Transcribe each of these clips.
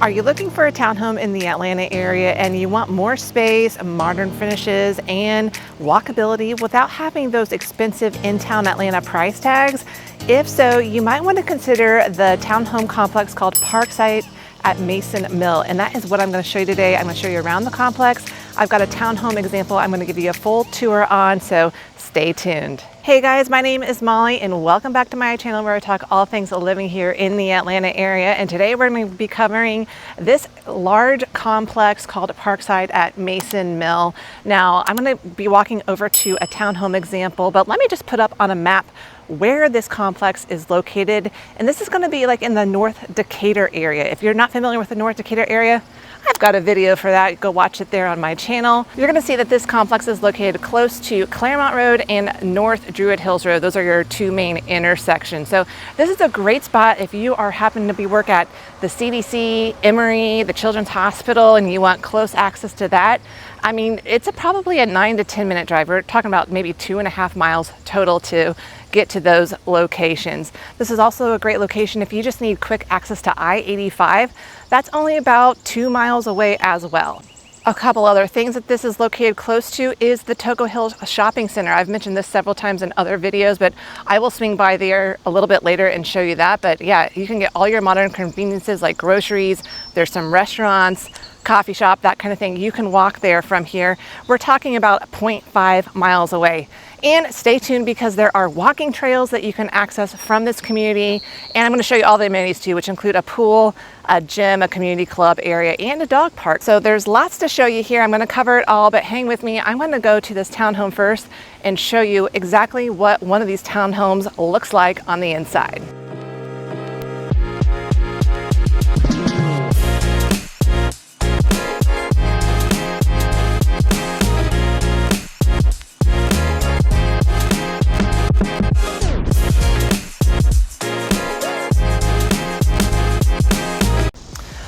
Are you looking for a townhome in the Atlanta area and you want more space, modern finishes, and walkability without having those expensive in-town Atlanta price tags? If so, you might want to consider the townhome complex called Parkside at Mason Mill, and that is what I'm going to show you today. I'm going to show you around the complex. I've got a townhome example I'm going to give you a full tour on, so stay tuned. Hey guys, my name is Molly and welcome back to my channel where I talk all things living here in the Atlanta area. And today we're going to be covering this large complex called Parkside at Mason Mill. Now I'm going to be walking over to a townhome example, but let me just put up on a map where this complex is located. And this is going to be like in the North Decatur area. If you're not familiar with the North Decatur area, I've got a video for that. Go watch it there on my channel. You're going to see that this complex is located close to Claremont Road and North Druid Hills Road. Those are your two main intersections. So this is a great spot if you are happening to be work at the CDC, Emory, the Children's Hospital, and you want close access to that. I mean, it's probably a 9 to 10 minute drive. We're talking about maybe 2.5 miles total to get to those locations. This is also a great location if you just need quick access to I-85. That's only about 2 miles away as well. A couple other things that this is located close to is the Toco Hills Shopping Center. I've mentioned this several times in other videos, but I will swing by there a little bit later and show you that. But yeah, you can get all your modern conveniences like groceries. There's some restaurants, coffee shop, that kind of thing. You can walk there from here. We're talking about 0.5 miles away. And stay tuned because there are walking trails that you can access from this community. And I'm going to show you all the amenities too, which include a pool, a gym, a community club area, and a dog park. So there's lots to show you here. I'm going to cover it all, but hang with me. I'm going to go to this townhome first and show you exactly what one of these townhomes looks like on the inside.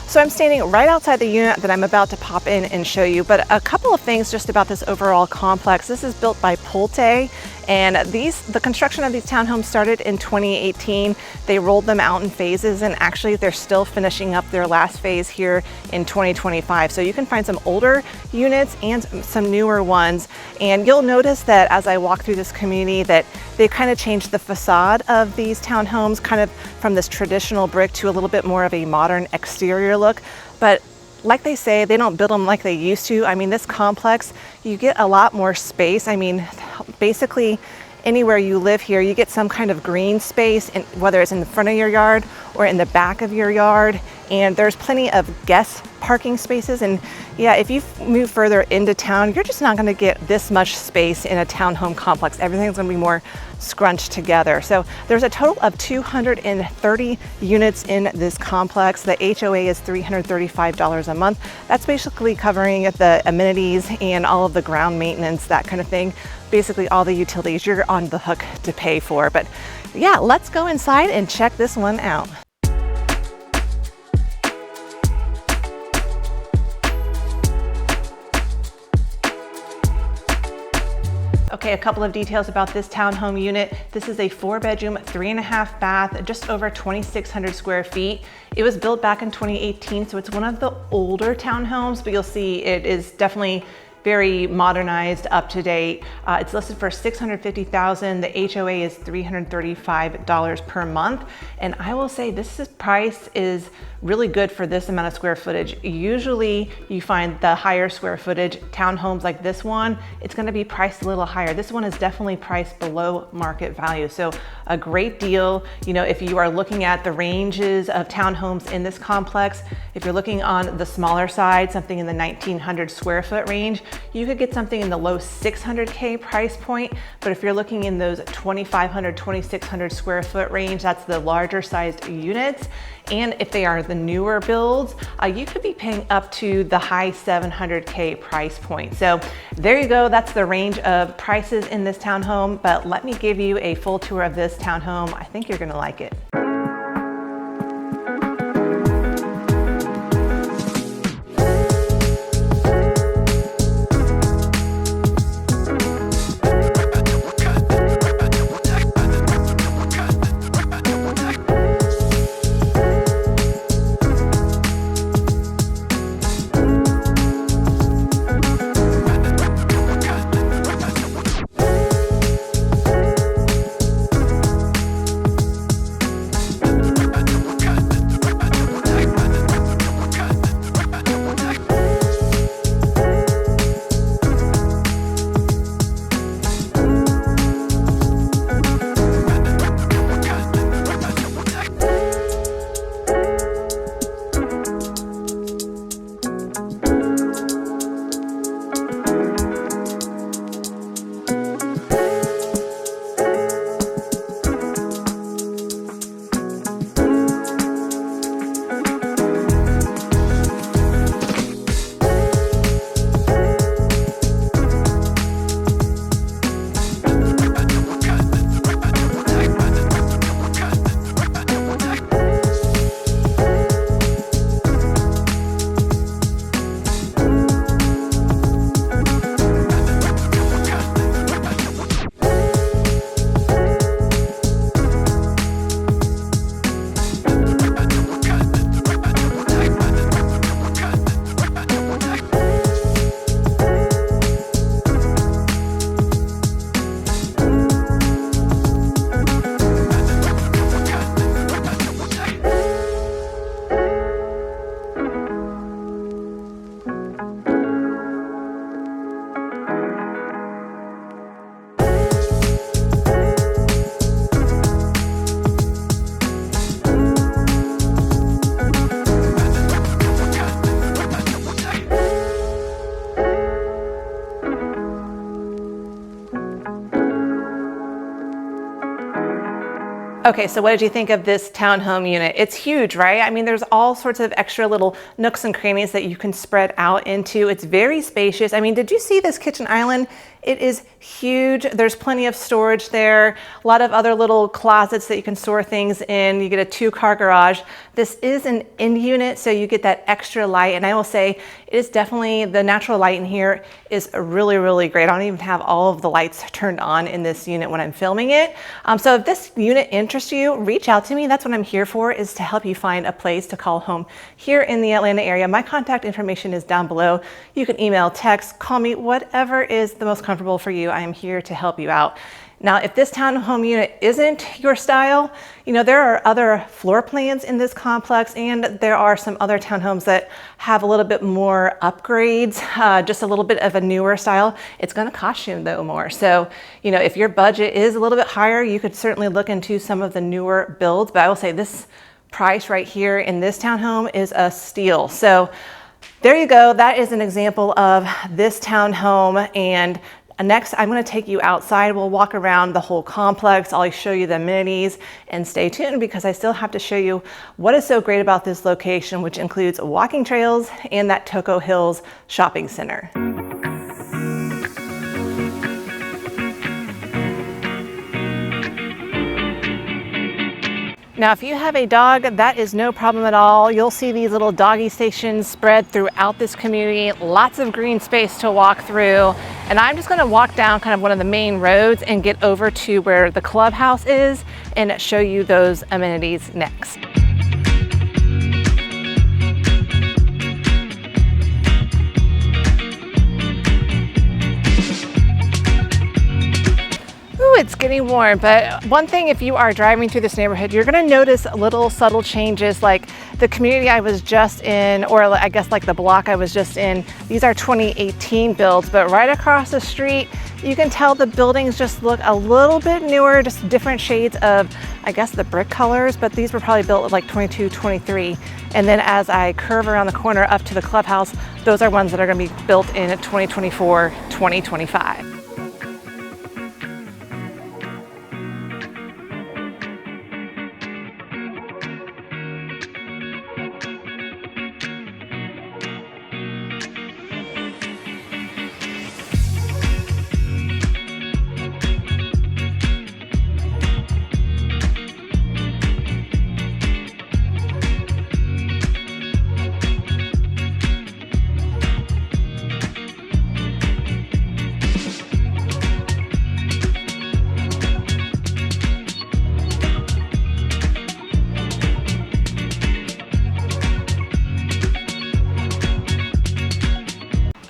So I'm standing right outside the unit that I'm about to pop in and show you, but a couple of things just about this overall complex. This is built by Pulte, and the construction of these townhomes started in 2018. They rolled them out in phases, and actually they're still finishing up their last phase here in 2025. So you can find some older units and some newer ones, and you'll notice that as I walk through this community that they kind of changed the facade of these townhomes, kind of from this traditional brick to a little bit more of a modern exterior look. But like they say, they don't build them like they used to. I mean, this complex, you get a lot more space. I mean, basically anywhere you live here, you get some kind of green space, whether it's in the front of your yard or in the back of your yard. And there's plenty of guest parking spaces. And yeah, if you move further into town, you're just not going to get this much space in a townhome complex. Everything's going to be more scrunched together. So there's a total of 230 units in this complex. The HOA is $335 a month. That's basically covering the amenities and all of the ground maintenance, that kind of thing. Basically all the utilities you're on the hook to pay for. But yeah, let's go inside and check this one out. Okay, a couple of details about this townhome unit. This is a 4-bedroom, 3.5 bath, just over 2,600 square feet. It was built back in 2018, so it's one of the older townhomes, but you'll see it is definitely very modernized, up to date. It's listed for $650,000. The HOA is $335 per month. And I will say this price is really good for this amount of square footage. Usually you find the higher square footage townhomes like this one, it's gonna be priced a little higher. This one is definitely priced below market value. So a great deal. You know, if you are looking at the ranges of townhomes in this complex, if you're looking on the smaller side, something in the 1,900 square foot range, you could get something in the low 600K price point. But if you're looking in those 2,500, 2,600 square foot range, that's the larger sized units. And if they are the newer builds, you could be paying up to the high 700K price point. So there you go. That's the range of prices in this townhome. But let me give you a full tour of this townhome. I think you're gonna like it. Okay, so what did you think of this townhome unit? It's huge, right? I mean, there's all sorts of extra little nooks and crannies that you can spread out into. It's very spacious. I mean, did you see this kitchen island? It is huge. There's plenty of storage there. A lot of other little closets that you can store things in. You get a 2-car garage. This is an end unit, so you get that extra light. And I will say, it is definitely, the natural light in here is really, really great. I don't even have all of the lights turned on in this unit when I'm filming it. So if this unit interests you, reach out to me. That's what I'm here for, is to help you find a place to call home here in the Atlanta area. My contact information is down below. You can email, text, call me, whatever is the most comfortable for you. I am here to help you out. Now, if this townhome unit isn't your style, you know, there are other floor plans in this complex, and there are some other townhomes that have a little bit more upgrades, just a little bit of a newer style. It's going to cost you though more. So, you know, if your budget is a little bit higher, you could certainly look into some of the newer builds, but I will say this price right here in this townhome is a steal. So there you go. That is an example of this townhome. And next, I'm going to take you outside. We'll walk around the whole complex. I'll show you the amenities, and stay tuned because I still have to show you what is so great about this location, which includes walking trails and that Toco Hills Shopping Center. Now, if you have a dog, that is no problem at all. You'll see these little doggy stations spread throughout this community, lots of green space to walk through. And I'm just gonna walk down kind of one of the main roads and get over to where the clubhouse is and show you those amenities next. It's getting warm, but one thing, if you are driving through this neighborhood, you're going to notice little subtle changes, like the community I was just in, or I guess like the block I was just in. These are 2018 builds, but right across the street, you can tell the buildings just look a little bit newer, just different shades of, I guess, the brick colors, but these were probably built like 22, 23. And then as I curve around the corner up to the clubhouse, those are ones that are going to be built in 2024, 2025.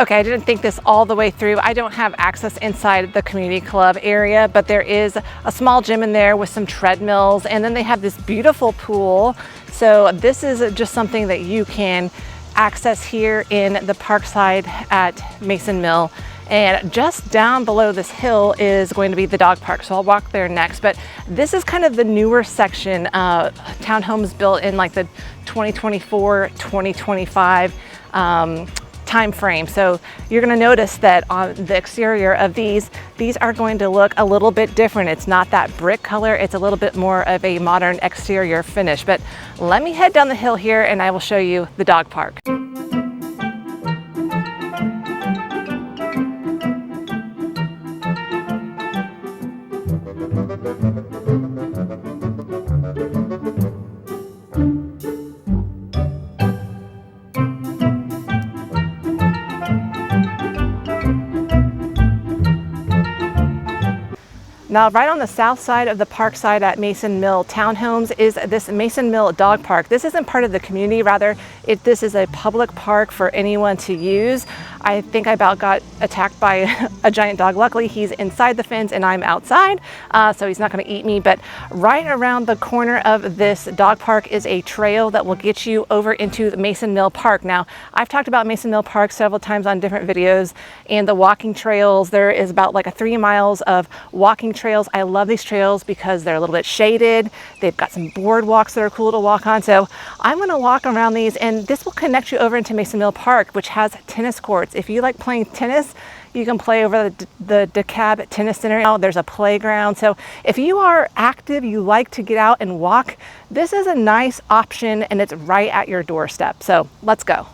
Okay, I didn't think this all the way through. I don't have access inside the community club area, but there is a small gym in there with some treadmills, and then they have this beautiful pool. So this is just something that you can access here in the Parkside at Mason Mill. And just down below this hill is going to be the dog park, so I'll walk there next. But this is kind of the newer section, townhomes built in like the 2024, 2025 time frame. So you're going to notice that on the exterior of these are going to look a little bit different. It's not that brick color, it's a little bit more of a modern exterior finish. But let me head down the hill here and I will show you the dog park. Now, right on the south side of the Parkside at Mason Mill Townhomes is this Mason Mill Dog Park. This isn't part of the community, rather, this is a public park for anyone to use. I think I about got attacked by a giant dog. Luckily, he's inside the fence and I'm outside, so he's not going to eat me. But right around the corner of this dog park is a trail that will get you over into the Mason Mill Park. Now, I've talked about Mason Mill Park several times on different videos, and the walking trails, there is about like 3 miles of walking trails. I love these trails because they're a little bit shaded. They've got some boardwalks that are cool to walk on. So I'm going to walk around these, and this will connect you over into Mason Mill Park, which has tennis courts courts. If you like playing tennis, you can play over the DeKalb Tennis Center. Now there's a playground. So if you are active, you like to get out and walk, this is a nice option and it's right at your doorstep. So let's go.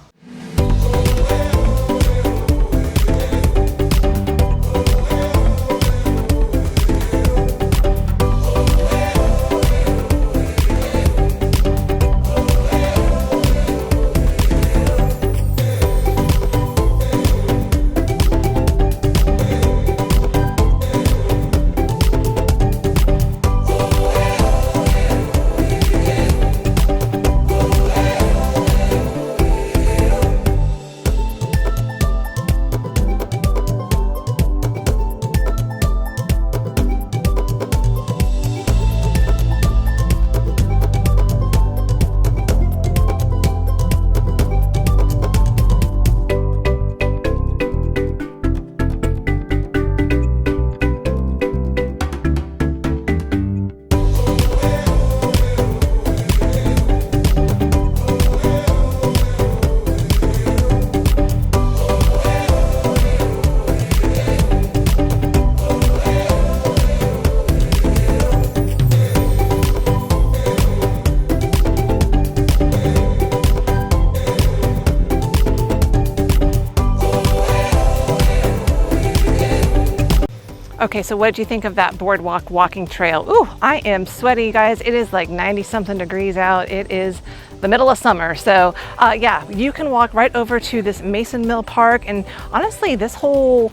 Okay, so what did you think of that boardwalk walking trail? Ooh, I am sweaty, guys. It is like 90 something degrees out. It is the middle of summer. So yeah, you can walk right over to this Mason Mill Park. And honestly, this whole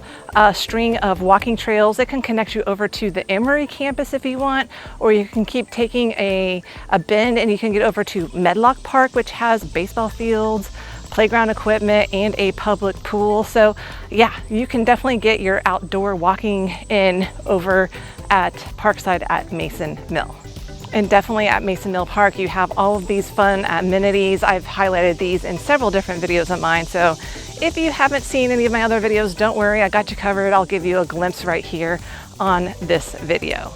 string of walking trails, it can connect you over to the Emory campus if you want, or you can keep taking a bend and you can get over to Medlock Park, which has baseball fields, playground equipment, and a public pool. So yeah, you can definitely get your outdoor walking in over at Parkside at Mason Mill. And definitely at Mason Mill Park, you have all of these fun amenities. I've highlighted these in several different videos of mine. So if you haven't seen any of my other videos, don't worry, I got you covered. I'll give you a glimpse right here on this video.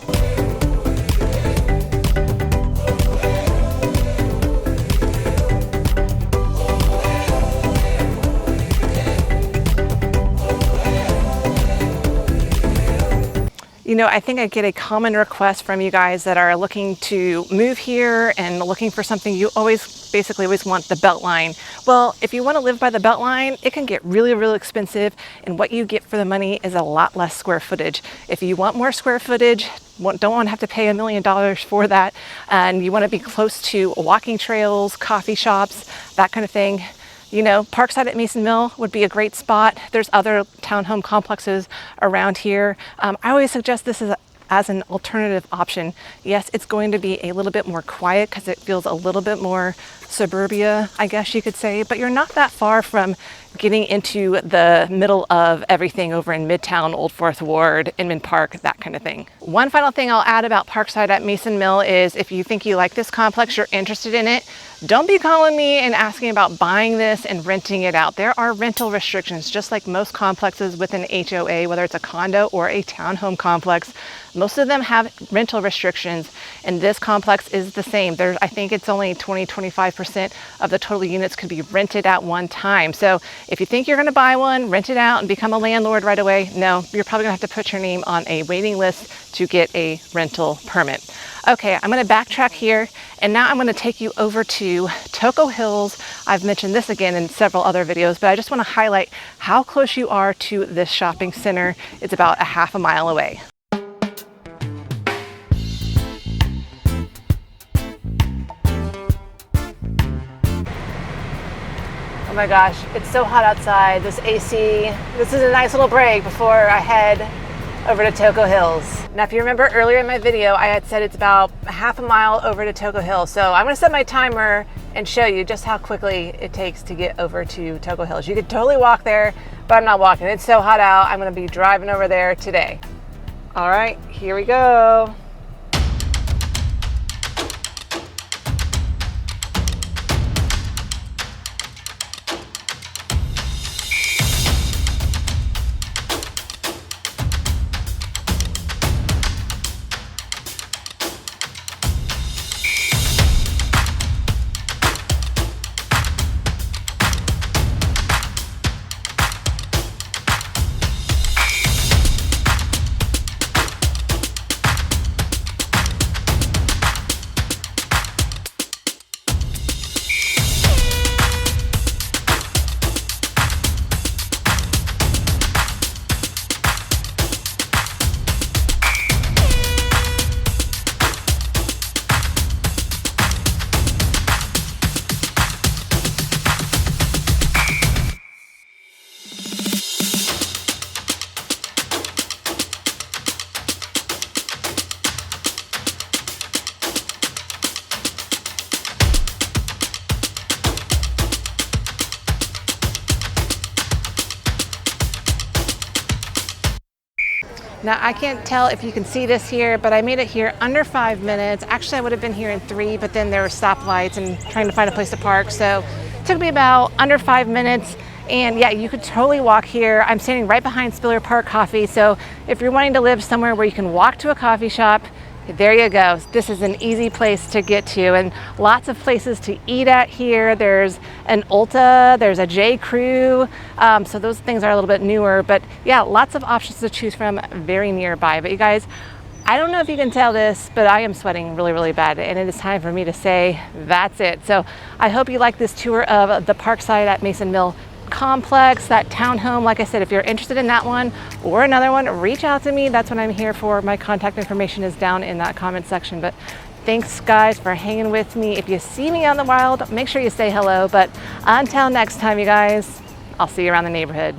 You know, I think I get a common request from you guys that are looking to move here and looking for something. You basically always want the Beltline. Well, if you want to live by the Beltline, it can get really, really expensive, and what you get for the money is a lot less square footage. If you want more square footage, don't want to have to pay $1 million for that, and you want to be close to walking trails, coffee shops, that kind of thing, you know, Parkside at Mason Mill would be a great spot. There's other townhome complexes around here. I always suggest this as an alternative option. Yes, it's going to be a little bit more quiet because it feels a little bit more suburbia, I guess you could say, but you're not that far from getting into the middle of everything over in Midtown, Old Fourth Ward, Inman Park, that kind of thing. One final thing I'll add about Parkside at Mason Mill is if you think you like this complex, you're interested in it, don't be calling me and asking about buying this and renting it out. There are rental restrictions, just like most complexes with an HOA, whether it's a condo or a townhome complex. Most of them have rental restrictions, and this complex is the same. I think it's only 20-25% of the total units could be rented at one time. So if you think you're going to buy one, rent it out, and become a landlord right away, no, you're probably going to have to put your name on a waiting list to get a rental permit. Okay, I'm going to backtrack here, and now I'm going to take you over to Toco Hills. I've mentioned this again in several other videos, but I just want to highlight how close you are to this shopping center. It's about a half a mile away. Oh my gosh, it's so hot outside. This AC, this is a nice little break before I head over to Toco Hills. Now, if you remember earlier in my video, I had said it's about a half a mile over to Toco Hills. So I'm gonna set my timer and show you just how quickly it takes to get over to Toco Hills. You could totally walk there, but I'm not walking. It's so hot out, I'm gonna be driving over there today. All right, here we go. Now, I can't tell if you can see this here, but I made it here under 5 minutes. Actually, I would have been here in 3, but then there were stoplights and trying to find a place to park. So it took me about under 5 minutes. And yeah, you could totally walk here. I'm standing right behind Spiller Park Coffee. So if you're wanting to live somewhere where you can walk to a coffee shop, there you go. This is an easy place to get to, and lots of places to eat at here. There's an Ulta, there's a J. Crew. So those things are a little bit newer, but yeah, lots of options to choose from very nearby. But you guys, I don't know if you can tell this, but I am sweating really, really bad, and it is time for me to say that's it. So I hope you like this tour of the Parkside at Mason Mill complex, that townhome. Like I said, if you're interested in that one or another one, reach out to me. That's what I'm here for. My contact information is down in that comment section. But thanks guys for hanging with me. If you see me out in the wild, make sure you say hello. But until next time, you guys, I'll see you around the neighborhood.